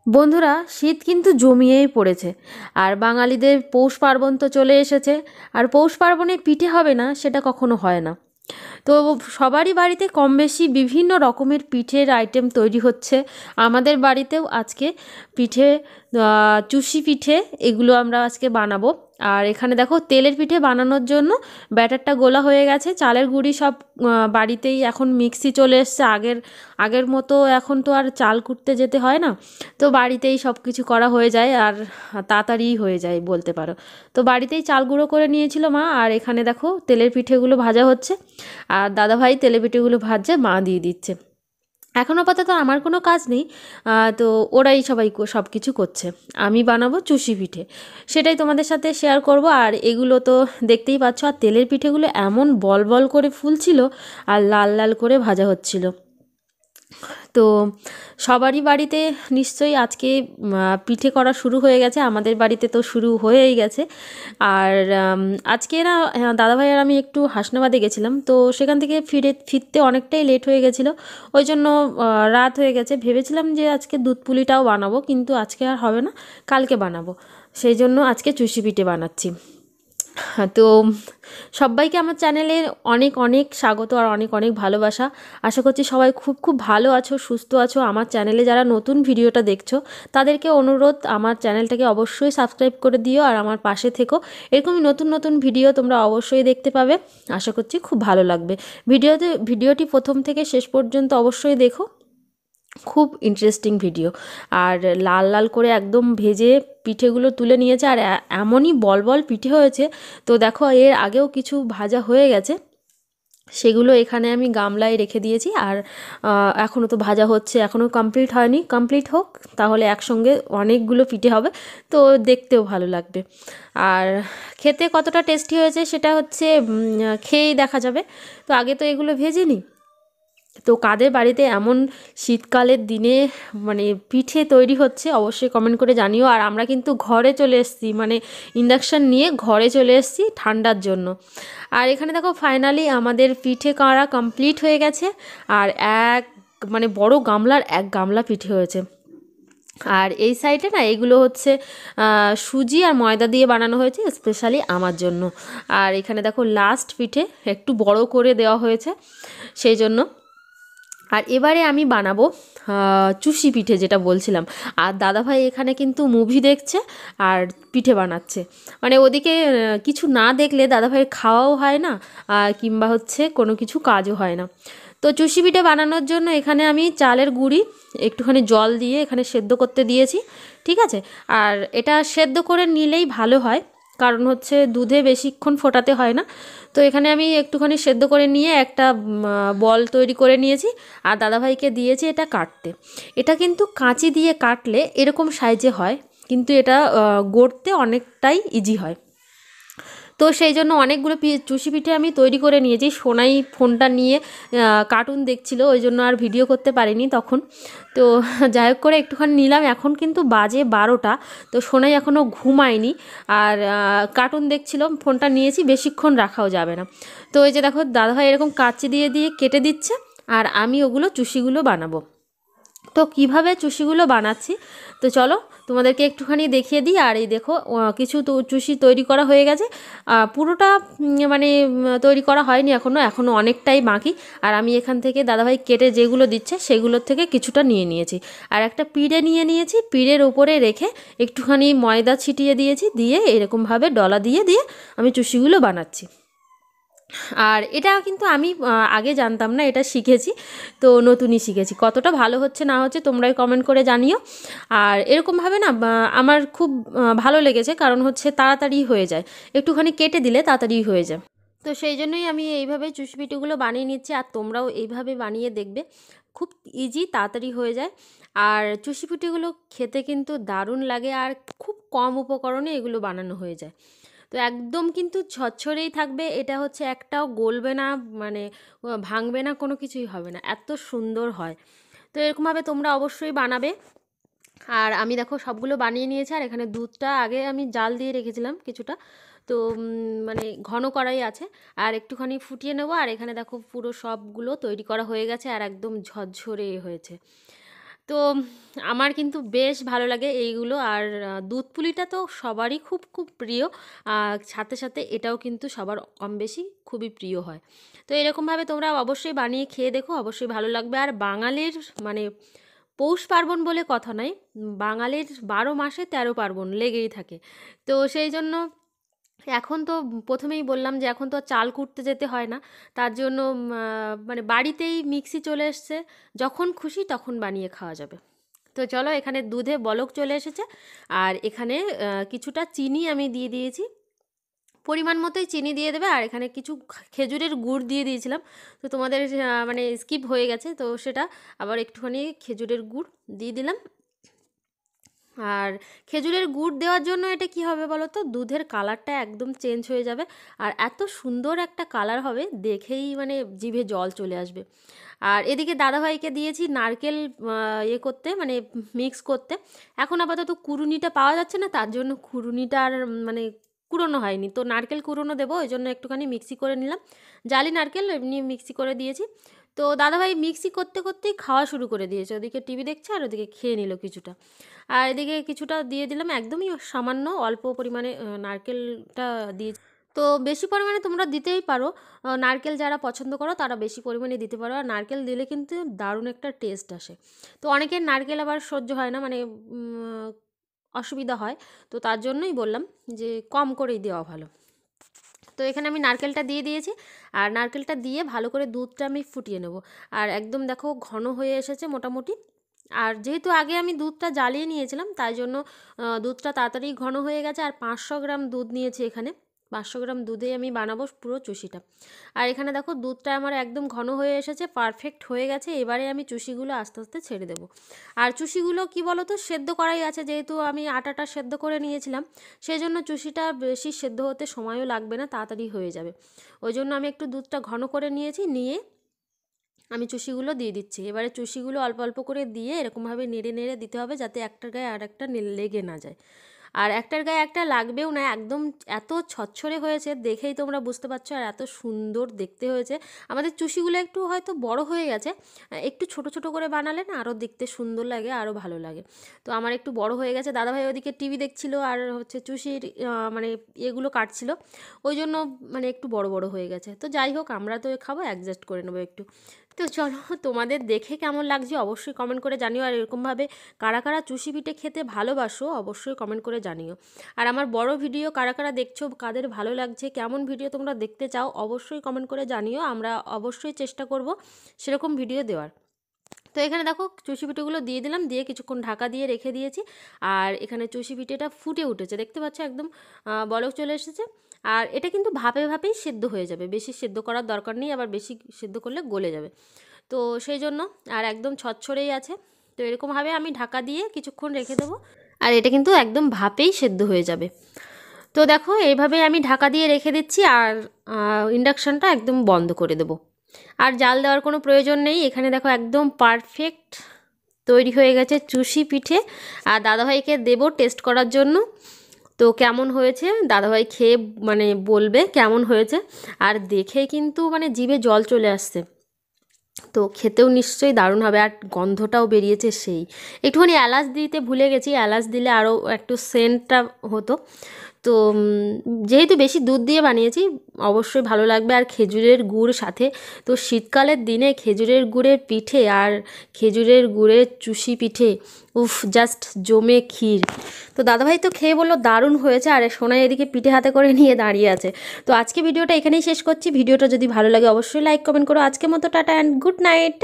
বন্ধুরা, শীত কিন্তু জমিয়েই পড়েছে। আর বাঙালিদের পৌষ পার্বণ তো চলে এসেছে। আর পৌষ পার্বণে পিঠে হবে না সেটা কখনো হয় না। তো সবারই বাড়িতে কম বেশি বিভিন্ন রকমের পিঠের আইটেম তৈরি হচ্ছে। আমাদের বাড়িতেও আজকে পিঠে, চুষি পিঠে, এগুলো আমরা আজকে বানাবো। আর এখানে দেখো, তেলের পিঠে বানানোর জন্য ব্যাটারটা গোলা হয়ে গেছে। চালের গুঁড়ি সব বাড়িতেই এখন মিক্সি চলে এসছে। আগের মতো এখন তো আর চাল কুটতে যেতে হয় না। তো বাড়িতেই সব কিছু করা হয়ে যায়, আর তাড়াতাড়ি হয়ে যায় বলতে পারো। তো বাড়িতেই চাল গুঁড়ো করে নিয়েছিল মা। আর এখানে দেখো তেলের পিঠেগুলো ভাজা হচ্ছে, আর দাদাভাই তেলে পিঠেগুলো ভাজছে, মা দিয়ে দিচ্ছে। এখন আপাতত আমার কোনো কাজ নেই। তো ওরাই সবাই সব কিছু করছে। আমি বানাবো চুষি পিঠে, সেটাই তোমাদের সাথে শেয়ার করব। আর এগুলো তো দেখতেই পাচ্ছ। আর তেলের পিঠেগুলো এমন বল বল করে ফুলছিল আর লাল লাল করে ভাজা হচ্ছিল। তো সবারই বাড়িতে নিশ্চয়ই আজকে পিঠে করা শুরু হয়ে গেছে। আমাদের বাড়িতে তো শুরু হয়েই গেছে। আর আজকে না, দাদাভাই আর আমি একটু হাসনাবাদে গেছিলাম, তো সেখান থেকে ফিরতে অনেকটাই লেট হয়ে গেছিলো। ওই জন্য রাত হয়ে গেছে। ভেবেছিলাম যে আজকে দুধ পুলিটাও বানাবো, কিন্তু আজকে আর হবে না, কালকে বানাবো। সেই জন্য আজকে চুষি পিঠে বানাচ্ছি। তো সবাইকে আমার চ্যানেলে অনেক অনেক স্বাগত আর অনেক অনেক ভালোবাসা। আশা করছি সবাই খুব খুব ভালো আছো, সুস্থ আছো। আমার চ্যানেলে যারা নতুন ভিডিওটা দেখছো, তাদেরকে অনুরোধ, আমার চ্যানেলটাকে অবশ্যই সাবস্ক্রাইব করে দিও আর আমার পাশে থেকো। এরকমই নতুন নতুন ভিডিও তোমরা অবশ্যই দেখতে পাবে। আশা করছি খুব ভালো লাগবে। ভিডিওটি প্রথম থেকে শেষ পর্যন্ত অবশ্যই দেখো, খুব ইন্টারেস্টিং ভিডিও। আর লাল লাল করে একদম ভেজে পিঠেগুলো তুলে নিয়েছে, আর এমনই বল বল পিঠে হয়েছে। তো দেখো, এর আগেও কিছু ভাজা হয়ে গেছে, সেগুলো এখানে আমি গামলায় রেখে দিয়েছি। আর এখনও তো ভাজা হচ্ছে, এখনও কমপ্লিট হয়নি। কমপ্লিট হোক, তাহলে একসঙ্গে অনেকগুলো পিঠে হবে, তো দেখতেও ভালো লাগবে। আর খেতে কতটা টেস্টি হয়েছে সেটা হচ্ছে খেয়েই দেখা যাবে। তো আগে তো এগুলো ভেজে নিই। তো কাদের বাড়িতে এমন শীতকালের দিনে মানে পিঠে তৈরি হচ্ছে অবশ্যই কমেন্ট করে জানিও। আর আমরা কিন্তু ঘরে চলে এসেছি, মানে ইন্ডাকশান নিয়ে ঘরে চলে এসেছি ঠান্ডার জন্য। আর এখানে দেখো, ফাইনালি আমাদের পিঠে করা কমপ্লিট হয়ে গেছে। আর মানে বড় গামলার এক গামলা পিঠে হয়েছে। আর এই সাইডে না, এগুলো হচ্ছে সুজি আর ময়দা দিয়ে বানানো হয়েছে স্পেশালি আমার জন্য। আর এখানে দেখো, লাস্ট পিঠে একটু বড় করে দেওয়া হয়েছে সেই জন্য। আর এবারে আমি বানাবো চুষি পিঠে, যেটা বলছিলাম। আর দাদাভাই এখানে কিন্তু মুভি দেখছে আর পিঠে বানাচ্ছে। মানে ওদিকে কিছু না দেখলে দাদাভাইয়ের খাওয়াও হয় না, কিংবা হচ্ছে কোনো কিছু কাজও হয় না। তো চুষি পিঠে বানানোর জন্য এখানে আমি চালের গুঁড়ি একটুখানি জল দিয়ে এখানে সেদ্ধ করতে দিয়েছি, ঠিক আছে। আর এটা সেদ্ধ করে নিলেই ভালো হয়, কারণ হচ্ছে দুধে বেশিক্ষণ ফোটাতে হয় না। তো এখানে আমি একটুখানি সেদ্ধ করে নিয়ে একটা বল তৈরি করে নিয়েছি, আর দাদাভাইকে দিয়েছি এটা কাটতে। এটা কিন্তু কাঁচি দিয়ে কাটলে এরকম সাইজে হয়, কিন্তু এটা গড়তে অনেকটাই ইজি হয়। তো সেই জন্য অনেকগুলো চুষি পিঠে আমি তৈরি করে নিয়েছি। সোনাই ফোনটা নিয়ে কার্টুন দেখছিল, ওই জন্য আর ভিডিও করতে পারিনি তখন। তো যাই হোক করে একটুখানি নিলাম। এখন কিন্তু বাজে 12টা, তো সোনাই এখনও ঘুমায়নি, আর কার্টুন দেখছিল। ফোনটা নিয়েছি, বেশিক্ষণ রাখাও যাবে না। তো এই যে দেখো, দাদাভাই এরকম কাঁচি দিয়ে দিয়ে কেটে দিচ্ছে, আর আমি ওগুলো চুষিগুলো বানাবো। তো কিভাবে চুষিগুলো বানাচ্ছি, তো চলো তোমাদেরকে একটুখানি দেখিয়ে দিই। আর এই দেখো, কিছু তো চুষি তৈরি করা হয়ে গেছে। পুরোটা মানে তৈরি করা হয়নি এখনও অনেকটাই বাকি। আর আমি এখান থেকে দাদাভাই কেটে যেগুলো দিচ্ছে সেগুলোর থেকে কিছুটা নিয়ে নিয়েছি। আর একটা পিঁড়ে নিয়ে নিয়েছি, পিঁড়ের উপরে রেখে একটুখানি ময়দা ছিটিয়ে দিয়েছি, দিয়ে এরকমভাবে ডলা দিয়ে দিয়ে আমি চুষিগুলো বানাচ্ছি। আর এটা কিন্তু আমি আগে জানতাম না, এটা শিখেছি। তো নতুনই শিখেছি। কতটা ভালো হচ্ছে না হচ্ছে তোমরাই কমেন্ট করে জানিও। আর এরকমভাবে না আমার খুব ভালো লেগেছে, কারণ হচ্ছে তাড়াতাড়ি হয়ে যায়, একটুখানি কেটে দিলে তাড়াতাড়ি হয়ে যায়। তো সেই জন্যই আমি এইভাবে চুষি পিঠেগুলো বানিয়ে নিচ্ছি। আর তোমরাও এইভাবে বানিয়ে দেখবে, খুব ইজি, তাড়াতাড়ি হয়ে যায়। আর চুষি পিঠেগুলো খেতে কিন্তু দারুণ লাগে, আর খুব কম উপকরণে এগুলো বানানো হয়ে যায়। তো একদম কিন্তু ঝরঝরেই থাকবে, এটা হচ্ছে একটাও গলবে না, মানে ভাঙবে না, কোনো কিছুই হবে না, এত সুন্দর হয়। তো এরকমভাবে তোমরা অবশ্যই বানাবে। আর আমি দেখো সবগুলো বানিয়ে নিয়েছি। আর এখানে দুধটা আগে আমি জাল দিয়ে রেখেছিলাম কিছুটা, তো মানে ঘন করাই আছে, আর একটুখানি ফুটিয়ে নেবো। আর এখানে দেখো পুরো সবগুলো তৈরি করা হয়ে গেছে, আর একদম ঝরঝরে হয়েছে। তো তো আমার কিন্তু বেশ ভালো লাগে এইগুলো। আর দুধ পুলিটা তো সবারই খুব খুব প্রিয়, সাথে সাথে এটাও কিন্তু সবার কম বেশি খুবই প্রিয় হয়। তো এরকমভাবে তোমরা অবশ্যই বানিয়ে খেয়ে দেখো, অবশ্যই ভালো লাগবে। আর বাঙালির মানে পৌষ পার্বণ বলে কথা নয়, বাঙালির 12 মাসে 13 পার্বণ লেগেই থাকে। তো সেই জন্য এখন তো প্রথমেই বললাম যে এখন তো আর চাল কুটতে যেতে হয় না, তার জন্য মানে বাড়িতেই মিক্সি চলে এসছে, যখন খুশি তখন বানিয়ে খাওয়া যাবে। তো চলো, এখানে দুধে বলক চলে এসেছে, আর এখানে কিছুটা চিনি আমি দিয়ে দিয়েছি, পরিমাণ মতোই চিনি দিয়ে দেবে। আর এখানে কিছু খেজুরের গুড় দিয়ে দিয়েছিলাম, তো তোমাদের মানে স্কিপ হয়ে গেছে, তো সেটা আবার একটুখানি খেজুরের গুড় দিয়ে দিলাম। আর খেজুরের গুড় দেওয়ার জন্য এটা কি হবে বলো তো, দুধের কালারটা একদম চেঞ্জ হয়ে যাবে, আর এত সুন্দর একটা কালার হবে, দেখেই মানে জিভে জল চলে আসবে। আর এদিকে দাদাভাইকে দিয়েছি নারকেল ইয়ে করতে, মানে মিক্স করতে। এখন আপাতত কুড়ুনিটা পাওয়া যাচ্ছে না, তার জন্য কুড়ুনিটা আর মানে কুড়োনো হয়নি, তো নারকেল কুড়োনো দেবো, ওই জন্য একটুখানি মিক্সি করে নিলাম। জালি নারকেল এমনি মিক্সি করে দিয়েছি। তো দাদাভাই মিক্সি করতে করতেই খাওয়া শুরু করে দিয়েছে, ওদিকে টিভি দেখছে আর ওদিকে খেয়ে নিল কিছুটা। আর এদিকে কিছুটা দিয়ে দিলাম, একদমই সামান্য অল্প পরিমাণে নারকেলটা দিয়ে। তো বেশি পরিমাণে তোমরা দিতেই পারো, নারকেল যারা পছন্দ করো তারা বেশি পরিমাণে দিতে পারো, আর নারকেল দিলে কিন্তু দারুণ একটা টেস্ট আসে। তো অনেকের নারকেল আবার সহ্য হয় না, মানে অসুবিধা হয়, তো তার জন্যই বললাম যে কম করেই দেওয়া ভালো। তো এখানে আমি নারকেলটা দিয়ে দিয়েছি, আর নারকেলটা দিয়ে ভালো করে দুধটা আমি ফুটিয়ে নেব। আর একদম দেখো ঘন হয়ে এসেছে মোটামুটি। আর যেহেতু আগে আমি দুধটা জ্বালিয়ে নিয়েছিলাম, তাই জন্য দুধটা তাড়াতাড়ি ঘন হয়ে গেছে। আর 500 গ্রাম দুধ নিয়েছি এখানে, 500 গ্রাম দুধেই আমি বানাবো পুরো চুষিটা। আর এখানে দেখো দুধটা আমার একদম ঘন হয়ে এসেছে, পারফেক্ট হয়ে গেছে। এবারে আমি চুষিগুলো আস্তে আস্তে ছেড়ে দেবো। আর চুষিগুলো কি বলো তো, সেদ্ধ করাই আছে, যেহেতু আমি আটাটা সেদ্ধ করে নিয়েছিলাম, সেই জন্য চুষিটা বেশি সেদ্ধ হতে সময়ও লাগবে না, তাড়াতাড়ি হয়ে যাবে। ওই জন্য আমি একটু দুধটা ঘন করে নিয়েছি, নিয়ে আমি চুষিগুলো দিয়ে দিচ্ছি। এবারে চুষিগুলো অল্প অল্প করে দিয়ে এরকমভাবে নেড়ে নেড়ে দিতে হবে, যাতে একটার গায়ে আর একটা লেগে না যায়। আর একটার গায়ে একটা লাগবেও না, একদম এত ছচ্ছরে হয়েছে দেখেই তোমরা বুঝতে পারছো, আর এত সুন্দর দেখতে হয়েছে। আমাদের চুষিগুলো একটু হয়তো বড় হয়ে গেছে, একটু ছোট ছোট করে বানালে না আরও দেখতে সুন্দর লাগে, আরও ভালো লাগে। তো আমার একটু বড় হয়ে গেছে, দাদাভাই ওদিকে টিভি দেখছিল আর হচ্ছে চুষির মানে এগুলো কাটছিল, ওই জন্য মানে একটু বড় বড় হয়ে গেছে। তো যাই হোক, আমরা তো খাবো, অ্যাডজাস্ট করে নেবো একটু। তো চলো, তোমাদের দেখে কেমন লাগছে অবশ্যই কমেন্ট করে জানিও। আর এরকমভাবে কারা কারা চুষি পিঠে খেতে ভালোবাসো অবশ্যই কমেন্ট করে জানিও। আর আমার বড় ভিডিও কারা কারা দেখছো, কাদের ভালো লাগছে, কেমন ভিডিও তোমরা দেখতে চাও অবশ্যই কমেন্ট করে জানিও, আমরা অবশ্যই চেষ্টা করব সেরকম ভিডিও দেওয়ার। তো এখানে দেখো চুষি পিঠেগুলো দিয়ে দিলাম, দিয়ে কিছুক্ষণ ঢাকা দিয়ে রেখে দিয়েছি। আর এখানে চুষি পিঠেটা ফুটে উঠেছে, দেখতে পাচ্ছ একদম বলক চলে এসেছে। আর এটা কিন্তু ভাপে ভাপেই সেদ্ধ হয়ে যাবে, বেশি সেদ্ধ করার দরকার নেই, আবার বেশি সেদ্ধ করলে গলে যাবে। তো সেই জন্য আর একদম ছচ্ছরেই আছে। তো এরকমভাবে আমি ঢাকা দিয়ে কিছুক্ষণ রেখে দেবো, আর এটা কিন্তু একদম ভাপেই সেদ্ধ হয়ে যাবে। তো দেখো এইভাবে আমি ঢাকা দিয়ে রেখে দিচ্ছি, আর ইন্ডাকশানটা একদম বন্ধ করে দেবো। আর জাল দেওয়ার কোনো প্রয়োজন নেই। এখানে দেখো একদম পারফেক্ট তৈরি হয়ে গেছে চুষি পিঠে। আর দাদাভাইকে দেবো টেস্ট করার জন্য, তো কেমন হয়েছে দাদাভাই খেয়ে মানে বলবে কেমন হয়েছে। আর দেখে কিন্তু মানে জিভে জল চলে আসছে, তো খেতেও নিশ্চয়ই দারুণ হবে। আর গন্ধটাও বেরিয়েছে সেই। একটুখানি এলাচ দিতে ভুলে গেছি, এলাচ দিলে আরও একটু সেন্টটা হতো। তো যেহেতু বেশি দুধ দিয়ে বানিয়েছি অবশ্যই ভালো লাগবে। আর খেজুরের গুড় সাথে, তো শীতকালের দিনে খেজুরের গুড়ের পিঠে আর খেজুরের গুড়ের চুষি পিঠে, উফ, জাস্ট জমে ক্ষীর। তো দাদাভাই তো খেয়ে বললো দারুণ হয়েছে, আর সোনাই এদিকে পিঠে হাতে করে নিয়ে দাঁড়িয়ে আছে। তো আজকে ভিডিওটা এখানেই শেষ করছি। ভিডিওটা যদি ভালো লাগে অবশ্যই লাইক কমেন্ট করো। আজকের মতো টাটা অ্যান্ড গুড নাইট।